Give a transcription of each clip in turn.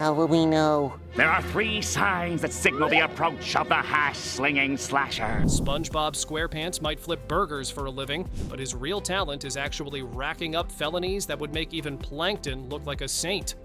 How will we know? There are 3 signs that signal the approach of the hash-slinging slasher. SpongeBob SquarePants might flip burgers for a living, but his real talent is actually racking up felonies that would make even Plankton look like a saint.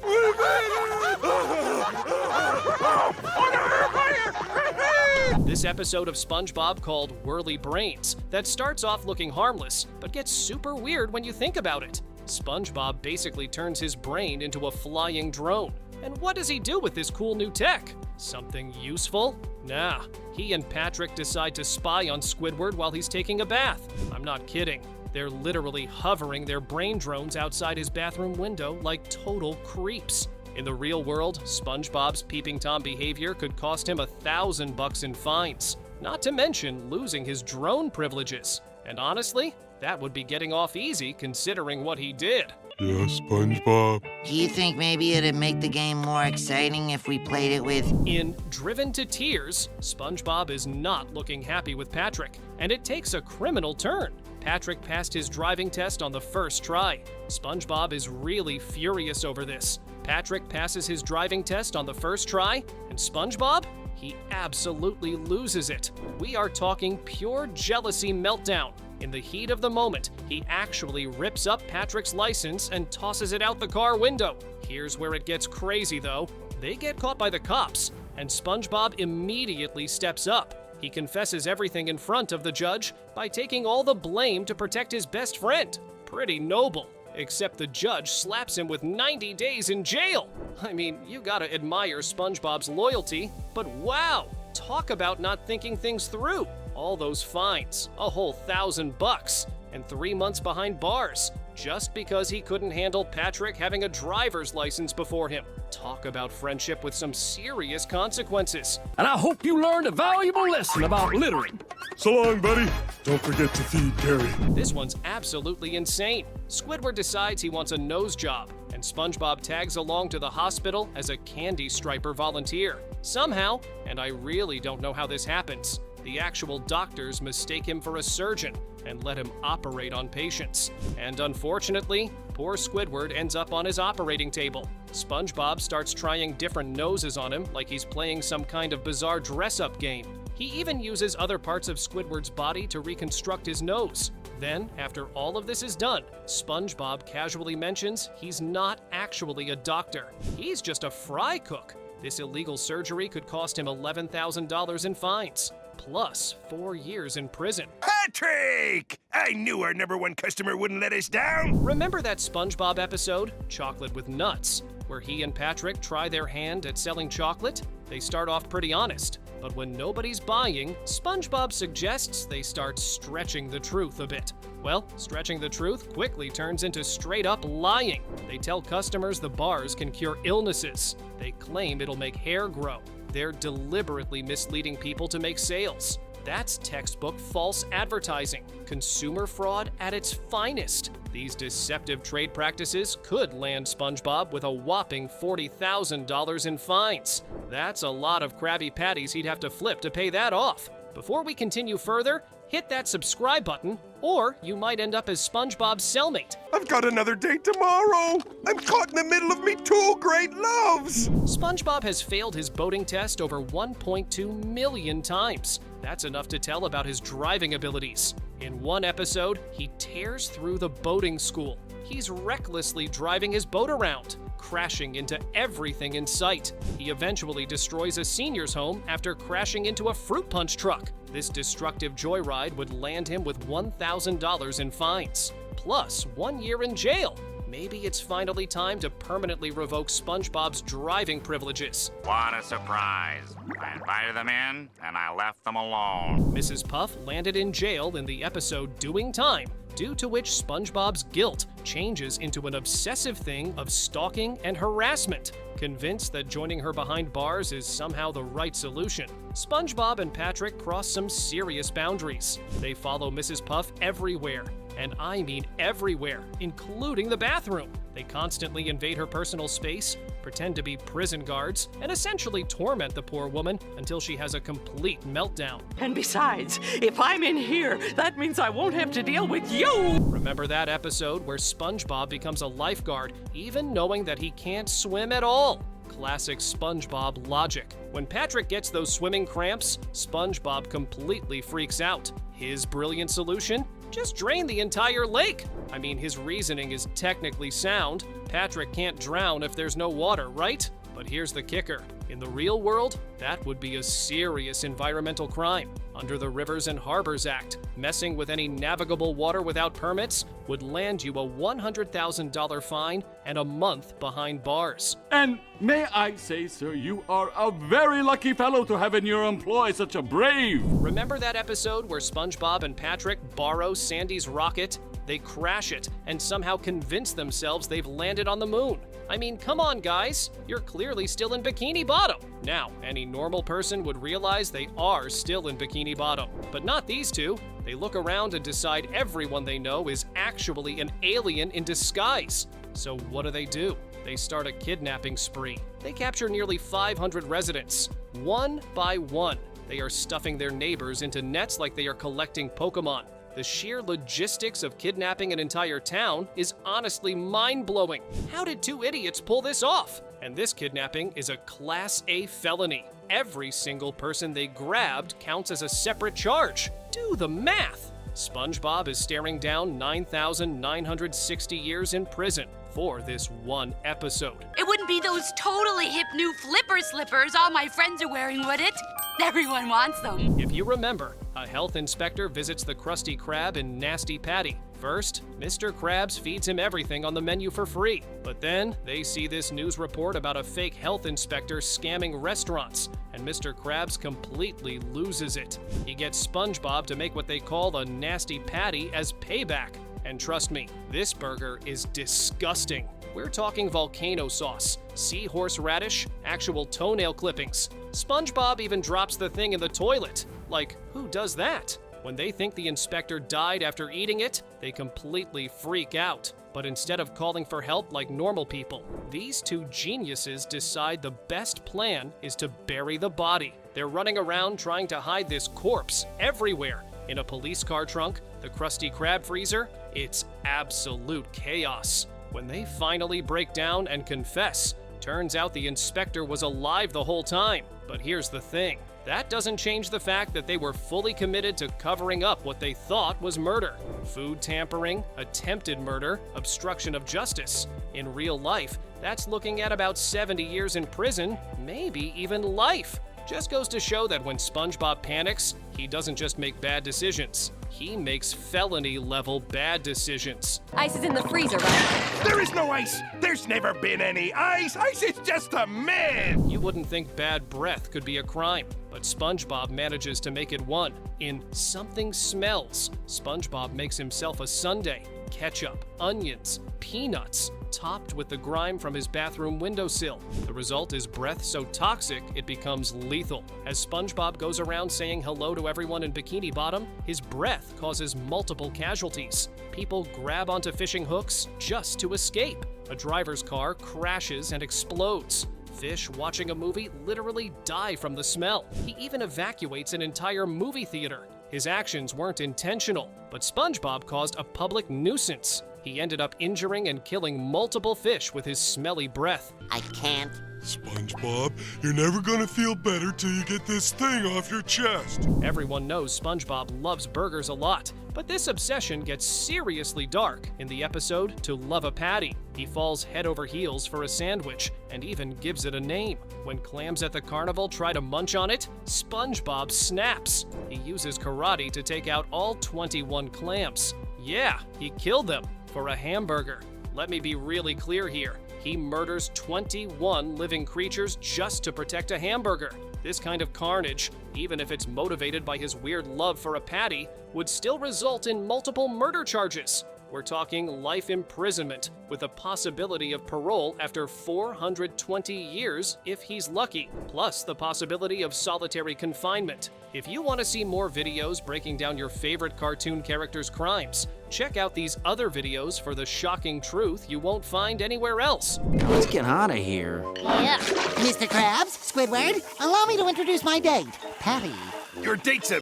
This episode of SpongeBob, called Whirly Brains, that starts off looking harmless, but gets super weird when you think about it. SpongeBob basically turns his brain into a flying drone. And what does he do with this cool new tech? Something useful? Nah, he and Patrick decide to spy on Squidward while he's taking a bath. I'm not kidding. They're literally hovering their brain drones outside his bathroom window like total creeps. In the real world, SpongeBob's peeping Tom behavior could cost him $1,000 in fines, not to mention losing his drone privileges. And honestly, that would be getting off easy considering what he did. Yeah, SpongeBob. Do you think maybe it'd make the game more exciting if we played it with... In Driven to Tears, SpongeBob is not looking happy with Patrick, and it takes a criminal turn. Patrick passed his driving test on the first try. SpongeBob is really furious over this. Patrick passes his driving test on the first try, and SpongeBob? He absolutely loses it. We are talking pure jealousy meltdown. In the heat of the moment, he actually rips up Patrick's license and tosses it out the car window. Here's where it gets crazy though. They get caught by the cops, and SpongeBob immediately steps up. He confesses everything in front of the judge by taking all the blame to protect his best friend. Pretty noble. Except the judge slaps him with 90 days in jail. I mean, you gotta admire SpongeBob's loyalty, but wow, talk about not thinking things through. All those fines, a whole $1,000, and 3 months behind bars, just because he couldn't handle Patrick having a driver's license before him. Talk about friendship with some serious consequences. And I hope you learned a valuable lesson about littering. So long, buddy. Don't forget to feed Gary. This one's absolutely insane. Squidward decides he wants a nose job, and SpongeBob tags along to the hospital as a candy striper volunteer. Somehow, and I really don't know how this happens, the actual doctors mistake him for a surgeon and let him operate on patients. And unfortunately, poor Squidward ends up on his operating table. SpongeBob starts trying different noses on him like he's playing some kind of bizarre dress-up game. He even uses other parts of Squidward's body to reconstruct his nose. Then, after all of this is done, SpongeBob casually mentions he's not actually a doctor. He's just a fry cook. This illegal surgery could cost him $11,000 in fines, plus 4 years in prison. Patrick! I knew our #1 customer wouldn't let us down. Remember that SpongeBob episode, Chocolate with Nuts, where he and Patrick try their hand at selling chocolate? They start off pretty honest, but when nobody's buying, SpongeBob suggests they start stretching the truth a bit. Well, stretching the truth quickly turns into straight-up lying. They tell customers the bars can cure illnesses. They claim it'll make hair grow. They're deliberately misleading people to make sales. That's textbook false advertising, consumer fraud at its finest. These deceptive trade practices could land SpongeBob with a whopping $40,000 in fines. That's a lot of Krabby Patties he'd have to flip to pay that off. Before we continue further, hit that subscribe button, or you might end up as SpongeBob's cellmate. I've got another date tomorrow. I'm caught in the middle of me 2 great loves. SpongeBob has failed his boating test over 1.2 million times. That's enough to tell about his driving abilities. In one episode, he tears through the boating school. He's recklessly driving his boat around, crashing into everything in sight. He eventually destroys a senior's home after crashing into a fruit punch truck. This destructive joyride would land him with $1,000 in fines, plus 1 year in jail. Maybe it's finally time to permanently revoke SpongeBob's driving privileges. What a surprise. I invited them in, and I left them alone. Mrs. Puff landed in jail in the episode Doing Time, due to which SpongeBob's guilt changes into an obsessive thing of stalking and harassment. Convinced that joining her behind bars is somehow the right solution, SpongeBob and Patrick cross some serious boundaries. They follow Mrs. Puff everywhere, and I mean everywhere, including the bathroom. They constantly invade her personal space, pretend to be prison guards, and essentially torment the poor woman until she has a complete meltdown. And besides, if I'm in here, that means I won't have to deal with you! Remember that episode where SpongeBob becomes a lifeguard, even knowing that he can't swim at all? classic SpongeBob logic. When Patrick gets those swimming cramps, SpongeBob completely freaks out. His brilliant solution? Just drain the entire lake. I mean, his reasoning is technically sound. Patrick can't drown if there's no water, right? But here's the kicker. In the real world, that would be a serious environmental crime. Under the Rivers and Harbors Act, messing with any navigable water without permits would land you a $100,000 fine and a month behind bars. And may I say, sir, you are a very lucky fellow to have in your employ such a brave. Remember that episode where SpongeBob and Patrick borrow Sandy's rocket? They crash it and somehow convince themselves they've landed on the moon. I mean, come on, guys. You're clearly still in Bikini Bottom. Now, any normal person would realize they are still in Bikini Bottom. But not these two. They look around and decide everyone they know is actually an alien in disguise. So what do? They start a kidnapping spree. They capture nearly 500 residents. One by one, they are stuffing their neighbors into nets like they are collecting Pokemon. The sheer logistics of kidnapping an entire town is honestly mind-blowing. How did two idiots pull this off? And this kidnapping is a Class A felony. Every single person they grabbed counts as a separate charge. Do the math! SpongeBob is staring down 9,960 years in prison for this one episode. It wouldn't be those totally hip new flipper slippers all my friends are wearing, would it? Everyone wants them. If you remember, a health inspector visits the Krusty Krab in Nasty Patty. First, Mr. Krabs feeds him everything on the menu for free. But then, they see this news report about a fake health inspector scamming restaurants, and Mr. Krabs completely loses it. He gets SpongeBob to make what they call a Nasty Patty as payback. And trust me, this burger is disgusting. We're talking volcano sauce, seahorse radish, actual toenail clippings. SpongeBob even drops the thing in the toilet. Like, who does that? When they think the inspector died after eating it, they completely freak out. But instead of calling for help like normal people, these two geniuses decide the best plan is to bury the body. They're running around trying to hide this corpse everywhere. In a police car trunk, the Krusty Krab freezer, it's absolute chaos. When they finally break down and confess, turns out the inspector was alive the whole time. But here's the thing. That doesn't change the fact that they were fully committed to covering up what they thought was murder. Food tampering, attempted murder, obstruction of justice. In real life, that's looking at about 70 years in prison, maybe even life. Just goes to show that when SpongeBob panics, he doesn't just make bad decisions. He makes felony-level bad decisions. Ice is in the freezer, right? There is no ice. There's never been any ice. Ice is just a myth. You wouldn't think bad breath could be a crime, but SpongeBob manages to make it one. In Something Smells, SpongeBob makes himself a sundae, ketchup, onions, peanuts, topped with the grime from his bathroom windowsill. The result is breath so toxic it becomes lethal. As SpongeBob goes around saying hello to everyone in Bikini Bottom, his breath causes multiple casualties. People grab onto fishing hooks just to escape. A driver's car crashes and explodes. Fish watching a movie literally die from the smell. He even evacuates an entire movie theater. His actions weren't intentional, but SpongeBob caused a public nuisance. He ended up injuring and killing multiple fish with his smelly breath. I can't. SpongeBob, you're never gonna feel better till you get this thing off your chest. Everyone knows SpongeBob loves burgers a lot, but this obsession gets seriously dark in the episode To Love a Patty. He falls head over heels for a sandwich and even gives it a name. When clams at the carnival try to munch on it, SpongeBob snaps. He uses karate to take out all 21 clams. Yeah, he killed them for a hamburger. Let me be really clear here. He murders 21 living creatures just to protect a hamburger. This kind of carnage, even if it's motivated by his weird love for a patty, would still result in multiple murder charges. We're talking life imprisonment with a possibility of parole after 420 years if he's lucky, plus the possibility of solitary confinement. If you want to see more videos breaking down your favorite cartoon characters' crimes, check out these other videos for the shocking truth you won't find anywhere else. Let's get out of here. Yeah. Mr. Krabs, Squidward, allow me to introduce my date, Patty. Your date's a